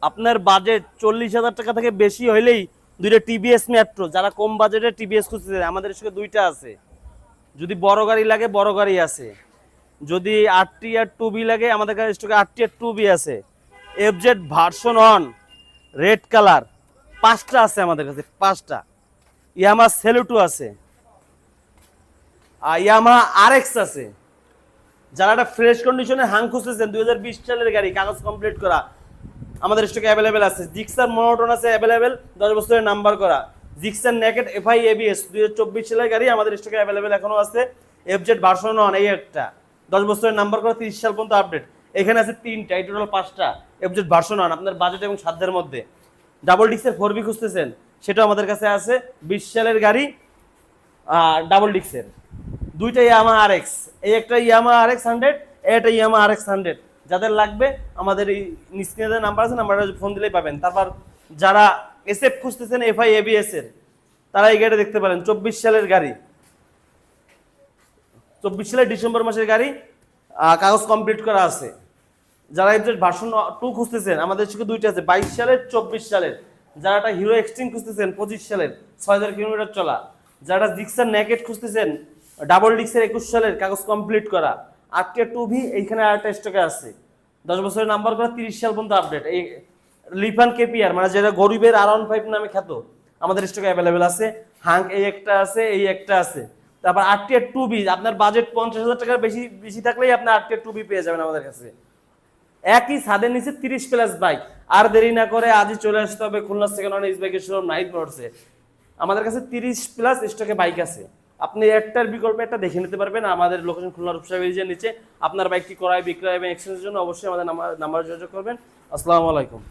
আপনার বাজেট 40,000 টাকা থেকে বেশি হইলেই দুইটা টিভিএস মেট্রো, যারা কম বাজেটে টিভিএস খুঁজতেছে আমাদের সঙ্গে দুইটা আছে। যদি বড় গাড়ি লাগে বড় গাড়ি আছে, যদি আরটিআর 2B লাগে আমাদের কাছে স্টকে আরটিআর 2B আছে। এফজেড ভার্সন 1 রেড কালার 5টা আছে আমাদের কাছে, 5টা। ইয়ামাহা সেলুটু আছে, আর ইয়ামাহা আরএক্স আছে। যারা একটা ফ্রেশ কন্ডিশনে হাং খুঁজতেছেন 2020 সালের গাড়ি, কাগজ কমপ্লিট করা, আমাদের স্টকে অ্যাভেলেবেল আছে। জিক্সার মনোটন আছে অ্যাভেলেবেল, 10 বছরের নাম্বার করা। জিক্সার নেকেট এফআই এবিএস 2024 সালের গাড়ি আমাদের স্টকে অ্যাভেলেবেল এখনো আছে। এফজেড ভার্সন 1 এই একটা 10 বছরের নাম্বার করা, 30 সাল পর্যন্ত আপডেট। এখানে আছে 3টা, এই টোটাল 5টা এফজেড ভার্সন 1 আপনার বাজেট এবং সাধ্যের মধ্যে। ডাবল ডিক্সের 4B খুঁজতেছেন, সেটাও আমাদের কাছে আছে। 20 সালের গাড়ি, ডাবল ডিক্সের, দুইটা ইয়ামাহা আরএক্স, এই একটা ইয়ামাহা আরএক্স 100, এটা ইয়ামাহা আরএক্স 100। যাদের লাগবে আমাদের এই স্ক্রিনে নাম্বার আছে, নাম্বারটা ফোন দিলেই পাবেন। তারপর যারা এসএফ খুঁজতেছেন এফআই এবিএস এর, তারা এই গাড়ি দেখতে পারেন। 24 সালের গাড়ি, 24 সালের ডিসেম্বর মাসের গাড়ি, কাগজ কমপ্লিট করা আছে। যারা এফজেড ভার্সন 2 খুঁজতেছেন আমাদের শুধু দুইটা আছে, 22 সালের 24 সালের। যারা একটা হিরো এক্সট্রিম খুঁজতেছেন 25 সালের, 6000 কিলোমিটার চলা। যারা জিক্সার নেকেট খুঁজতেছেন ডাবল ডিক্সের 21 সালের, কাগজ কমপ্লিট করা। আরটিআর 2B এইখানে আরেকটা স্টকে আছে, 10 বছরের নাম্বার করা, 30 সাল পর্যন্ত আপডেট। এই লিফান কেপিআর মানে যেটা গরিবের R15 নামে খ্যাত, আমাদের স্টকে অ্যাভেলেবেল আছে। হাঙ্ক এই একটা আছে, এই একটা আছে। তারপর আরটিআর 2B, আপনার বাজেট 50,000 টাকার বেশি বেশি থাকলেই আপনি আরটিআর 2B পেয়ে যাবেন আমাদের কাছে। একই ছাদের নিচে 30 প্লাস বাইক। আর দেরি না করে আজই চলে আসতে হবে খুলনা সেকেন্ড হ্যান্ড বাইকের শোরুম নাহিদ মোটরসে। আমাদের কাছে 30 প্লাস স্টকে বাইক আছে, আপনি একটার বিকল্প একটা দেখে নিতে পারবেন। আমাদের লোকেশন খুলনা রূপসা ব্রিজের নিচে। আপনার বাইকটি ক্রয় বিক্রয় এবং এক্সচেঞ্জের জন্য অবশ্যই আমাদের নাম্বার যোগাযোগ করবেন। আসসালামু আলাইকুম।